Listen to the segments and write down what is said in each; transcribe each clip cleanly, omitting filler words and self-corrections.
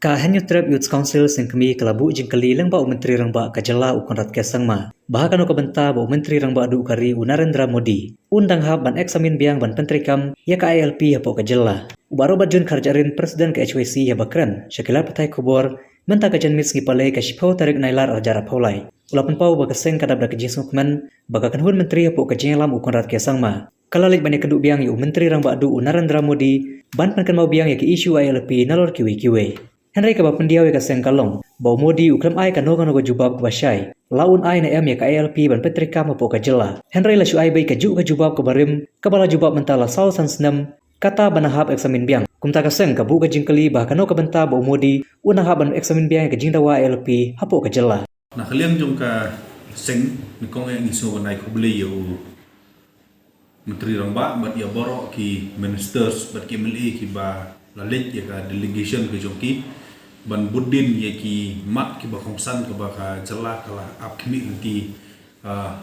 Ka Hanyu Trap Youth Council sengkemi kelabu jengkeli lengba Menteri Rangba kajala ukon rat kesangma. Bahkan uka benta ba Menteri Rangba adu ukari Narendra Modi. Undang hab ban eksamin biang ban pentrikam ya ka ILP hapo kajala. Ubaro bajun karjarin Presiden ke HWC ya bakran. Syakila patai kubor menta kajan mis ngipalai ka shipau tarik nailar ajara paulai. Ulapan pau baga seng kadab da kejing sukman baga kanhun Menteri hapo kajing lam ukon rat kesangma. Kalalik banyak keduk biang yu Menteri Rangba adu Narendra Modi ban penkan mau biang ya ke isu ILP nalor kiwi-kiwi. Henry ka bapendiaw ka sengkalong, bau Modi uklam ai ka noga jubab ka basyai. Laun ai na em ya ka ALP ban petrika mapo ka jela. Henry la syuai bai ka jubab ka barim, ka bala jubab mentala saw sansnam, kata banahab eksamin biang. Kumta ka seng ka bu ka jingkeli bah ka no ka benta bau Modi, unahab ban eksamin biang ka jingdawa ALP hapo ka jela. Nah kalian jom ka seng nikong yang isu banai ko beli yo Menteri Rangba bat ya borok ki ministers bat ki MLA ki ba lalit ya ka delegation ke jongki ban budin ya ki mat ki ba kongsan ke ba ka jela kala ap kini nanti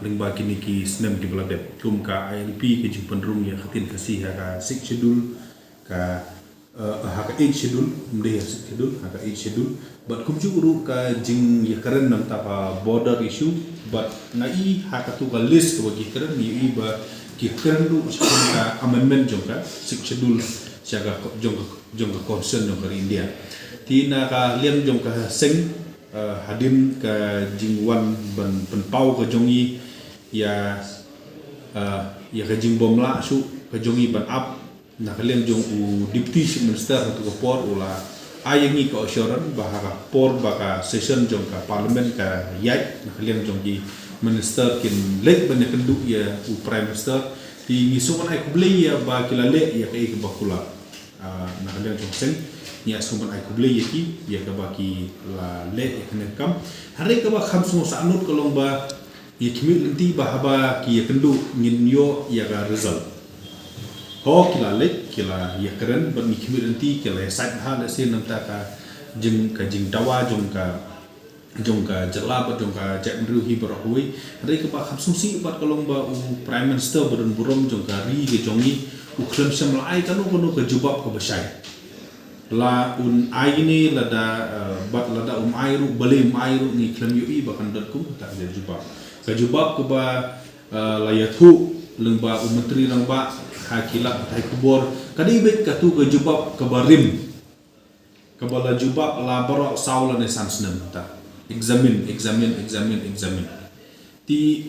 lengba kini ki snem ki beladep kum ka ILP ki jung penrung ya khatin kasih ka 6 schedule ka ka 8 schedule mde ya 6 schedule ka 8 schedule bat kum juru ka jing ya karen nam ta pa border issue bat ngai ha ka tu ka list ko ki karen ni ba ki karen lu ka amendment jong ka 6 schedule siaga jong ka concern jong ka India tina ka liam jong ka seng hadin ka jingwan ban penpau ka jongi ya ka jingbom la su ka jongi ban up na ka liam jong u deputy chief minister tu ka por ula ayangi ka assurance bahaka por baka session jong ka parliament ka yai na ka liam jong ki minister kin lek ban kendu ya u prime minister ti ngisuman ai kublei ya ba kilale ya ka ik bakula na ka liam jong seng ya sumber ai kublei yaki ya ka baki la le ya kene kam hari ka ba kham sungo sanut kolong ba ya kimi lenti ba haba ki ya kendu ngin yo ya ka result ho kila le kila ya keren ba ni kimi lenti kila side ha le sin namta ka jing dawa jong ka jela ba jong ka jak mru hi barahui hari ka ba kham sungsi ba kolong ba u prime minister badun burom jong ka ri ge jongi u klem sam lai kanu ka jubab ka basai la un aini lada bat lada airu beli airu ni klem yui bahkan datkum tak ada jubab ka jubab ke ba la yathu lengba menteri rangba hakila tai kubor kadi bet ka tu ke jubab ke barim ke bala jubab la baro saula ne sansnem ta examine ti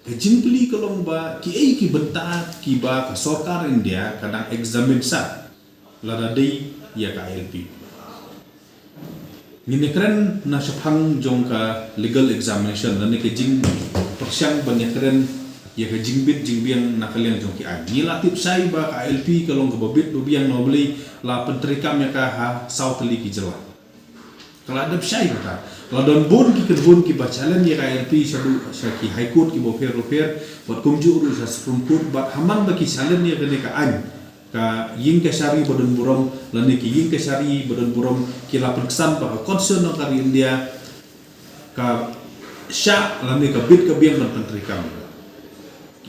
kejingpli kolong ba ki ki benta ki ba ka sarkar India kadang examine sa lada day ya ka ILP. Ngine keren na syapang jong ka legal examination dan ke jing persyang banyak keren ya ka jingbit jingbiang na kalian jong ki an. Ni latip sai ba ka ILP kalong ke babit biang no beli la pentrikam ya ka ha saut li ki jela. Kalau ada sai ba kalau don bon ki bacalan ya ka ILP sadu syaki high court ki bo fair buat kumju uru sa supreme court bat haman bagi salen ya kene ka an ka ying kesari bodon burom lani ki ying kesari bodon burom kila perkesan ba concern no kari India ka sya lani ka bit ka biang dan pentrikam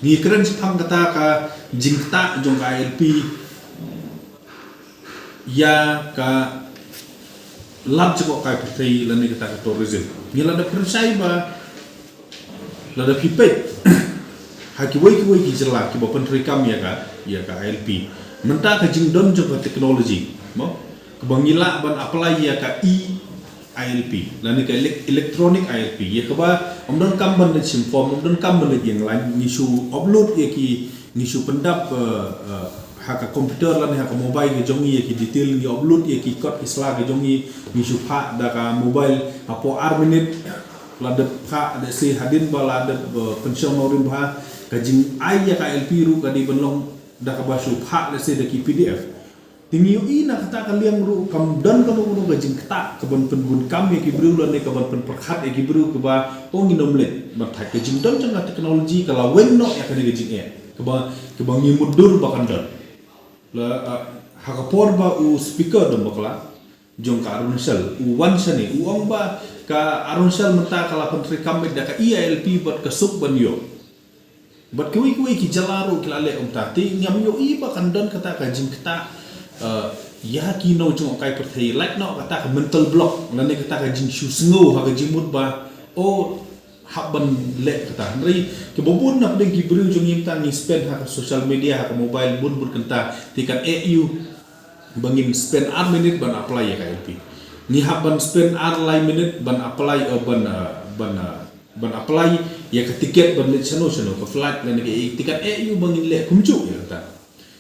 ni keren sepang kata ka jingta jong ka ILP ya ka lab joko kai pertai lani kata ka tourism ni lada persai ba lada pipet hakiwai ki jela ki ba pentrikam ya ka ILP menta ka jingdon jong teknologi mo kebangila ban apply ya ka ILP lani ka electronic ILP ya ka ba omdon kamban de form omdon kamban de yang lain ngisu upload ya ki ngisu pendap ha ka komputer lani ha ka mobile ke jongi ya ki detail ni upload ya ki code isla ke jongi ngisu pha da ka mobile apo minute lada pha ada si hadin bala ada pension norim ba ka jing ai ya ka ILP ru ka di benlong dah kabasu hak lese daki PDF tingi ina kata kalian ru kam dan kamu ru gajing kata kebon penbun kam ya kibru lan kebon pen perkhat ya kibru ke ba ong inomlet batai gajing dan jang teknologi kalau wenno ya kene gajing ya kebang mudur bakan dan la hakapor ba u speaker dom bakla jong ka arunsel u wansane u ong ba ka arunsel menta kala pentri kam da ka ILP bat ka sub ban yo bat kui ki jalaru kilale tati ngam yo iba kandan kata kajing kata ya kino jong kai perthai like no kata ka mental block lani kata ka jing shu sngo ha ka jimut ba o haban le kata nri ke bobun na pdeng ki bru jong yim ta ni spend ha ka social media ha ka mobile bun bun kanta tikan eu bangin spend ar minute ban apply ya ka LP ni haban spend ar lai minute ban apply ban apply ya ka tiket ban le chano ka flight lani ke tikan eu bangin le kumju ya kata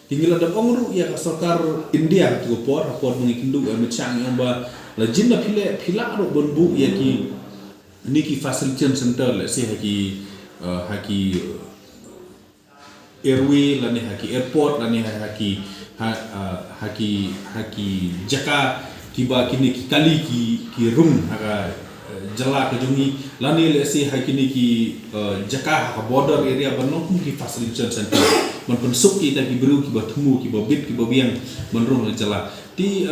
tinggal ada ongru ya kasokar India tu por mengikindu mechang yang ba la jinna phila ro bonbu ya ki niki facilitation center la se haki airway la ni haki airport la ni haki jaka kiba kini ki kali ki room haka jala ke jungi lani le se hakini ki jaka ha border area banok ki facilitation center man pensuk kita ki beru ki batmu ki babit ki babiang menrung le jala ti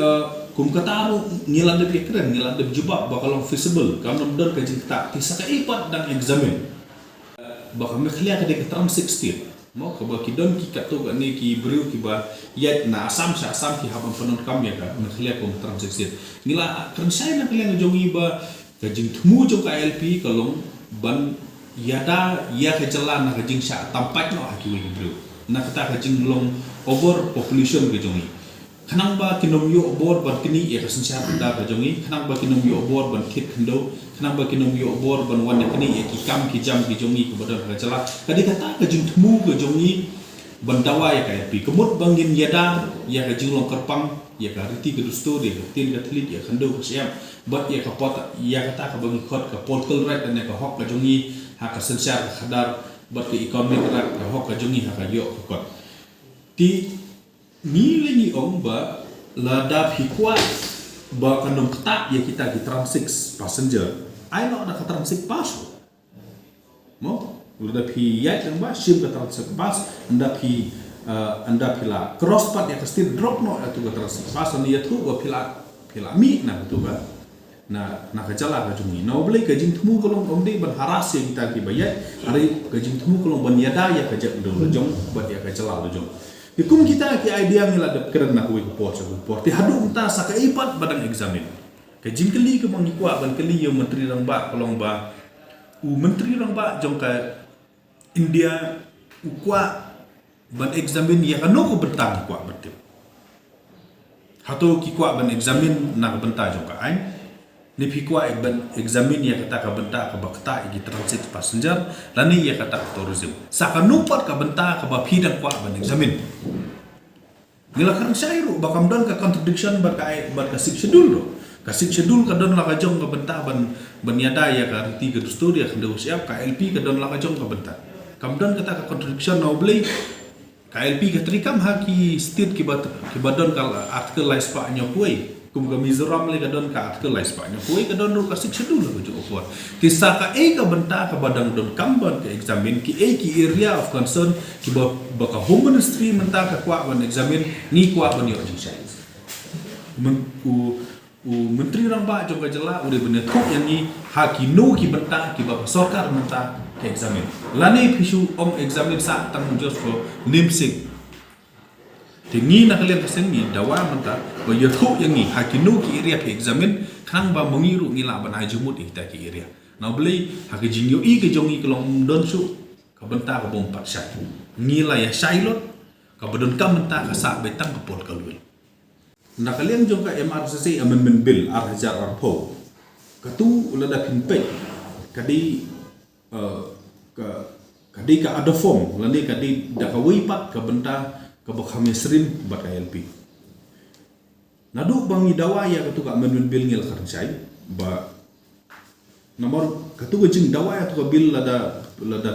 kum kataru ngilan de keren ngilan de jubab bakalong visible kam namdon ka jingta ti saka ipat dan examine bakal mekhlia ka de tram 60 mo ka ba ki don ki kato ka ne ki beru ki ba yat na asam ki haban penon kam ya ka mekhlia kum tram 60 ngila kan sai na kalian jongi ba kajing temu jong ka LP kalong ban yada ya kejala na kajing sya tampak no haki wi bro na kata kajing long over population ke jongi kanang ba kinom yo obor ban kini ya kasen sya da ka jongi kanang ba kinom yo obor ban kit kendo kanang ba kinom yo obor ban wan kini ya ki kam ki jam ki jongi ke badar ka jala kadi kata kajing temu ke jongi ban dawa ya ka LP kemut bangin yada ya kajing long kerpang ya ka riti ke dusto dia tin ka tlit ya kendo ka siap bat ya ka pot ya kata ka bagi khot ka political right dan ka hok ka jongi ha ka sensar khadar bat ka economic right ka hok ka jongi ha ka yo ka kot ti ni lengi ong ba la da phikwa ba kanong kata ya kita di tram 6 passenger ai no da ka tram 6 pas mo udah phi ya yang ba ship ka tram 6 pas anda pila cross part ya kastil drop no atu ka tram 6 pas ni ya tu ba pila mi na tu ba na kajala ka jungi na oblei ka jing temu kolong omde ban haras ya kita ki bayat hari ka jing temu kolong ban yada ya ka jak do jong bat ya ka jala do jong ikum kita ki idea ngila de keren na kuwi po ti hadu unta saka ipat badang examine ka jing keli ke mangi kwa ban keli yo menteri rang ba kolong ba menteri rang ba jong ka India kwa ban examine ya kano ko bentang kwa betul hato ki kwa ban examine na bentang jong ka ai ni pikwa examine ya kata ka benta ka bakta igi transit passenger lani ya kata tourism saka nupat ka benta ka ba phidang kwa ban examine ngila kan sairu bakam don ka contradiction ba ka six schedule do ka six schedule ka don la ka jong ka benta ban yada ya ka riti ka story ya kendo siap ka LP ka don la ka jong ka benta kam don kata ka contradiction no blei ka LP ka trikam ha ki state ki badon ka article lai spa nyokuai kum ka Mizoram le kadon ka artikel lai Spanya koi kadon ro ka sik schedule ko jo opor ti saka ka benta ka badang don kamban ka examine ki area of concern ki ba ka home ministry menta ka kwa ban examine ni kwa ban yo jisai menteri rang ba jo ka jela ure bener thuk yang ni ha ki no ki benta ki ba sarkar menta ka examine lani phisu om examine sa tang jos ko nimsik tingi na kalian kesengi dawa menta ba yothuk yang ni hakinu ki area ke examine khang ba mengiru ngila ban hajumut kita ki area na beli hak jingyo i ke jongi kelong don su ka benta ka bom pat syai ngila ya shailot ka badon ka menta ka sa betang ka pol kalul na kalian jong ka MRCC amendment bill ar-hajar arpo katu ulada pinpe kadi ka ada form lani kadi da ka wipat ka benta kabak hamesrim bat LP nadu bangi dawa ya katu ka amendment bill ngil kan sai ba nomor katu jing dawa ya tu bill lada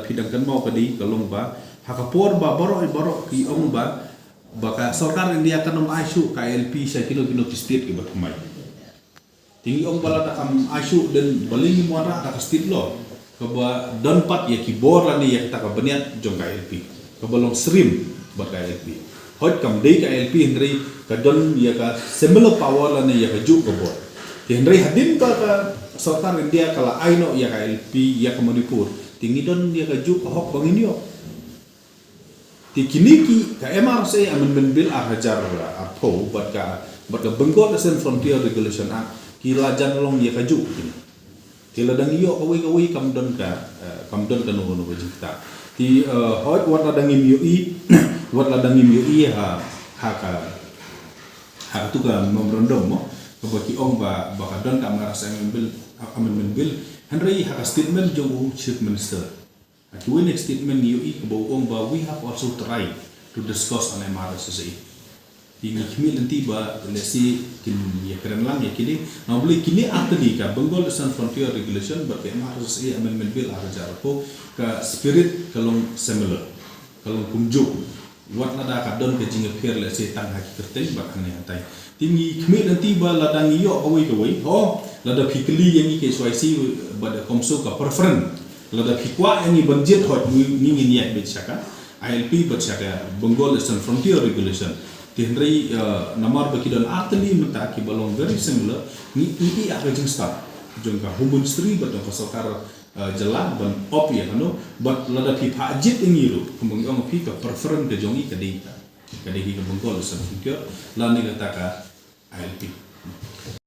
pidang kan mau kadi kalong ba hakapor ba baro ki ong ba ka sarkar India kan om aisyu ka LP sa kilo state ki bat mai tinggi ong bala ta am aisyu dan balingi muara ta state lo ka ba don pat ya ki bor lani ya ta ka baniat jong ka LP ka balong srim bat ka LP hot kam dei ka LP hendrei ka don ya ka similar power lani ya ka juk ka bor hendrei hadim ka sarkar India kala aino ya ka LP ya ka Manipur tinggi don ya ka juk hok bangin yo ti kini ki ka MRC amendment bill ar-hajar arpo bat ka but the Bengal Eastern Frontier Regulation Act kila jan long ya kaju kila dang iyo kawai kamdon ka no wajibta ti hot wat ladang im wat ladang im ha tu ka memorandum mo kabaki ong ba kadon ka maras amendment bill Henry ha statement jong chief minister akiwe next statement UI kabo ong ba we have also tried to discuss on MRSSA tinggi kimi nanti ba lesi kin ya keren lang ya kini na boleh kini atli ka Bengal Eastern Frontier Regulation ba MRSSA amendment bill ada jarko ka spirit kalong similar kalong kumjuk wat nada kadon ke jinga pher lesi tang haki kerteng ba kan ya tai tinggi kimi nanti ba ladang iyo kawai lada fikli yang ke SYC ba da komso ka preference lada fikwa yang banjit hot ni niat becaka ILP becaka Bengal Eastern Frontier Regulation Tihri namar bagi dan atli menta ki balong very similar ni ini ada jeng start jeng ka humun stri batong kasokar jalan ban op ya kanu but lada pi pajit ini ru kembang ong pi ka preference ke jongi ka di ka Bengal Eastern Frontier la ni kata ka ILP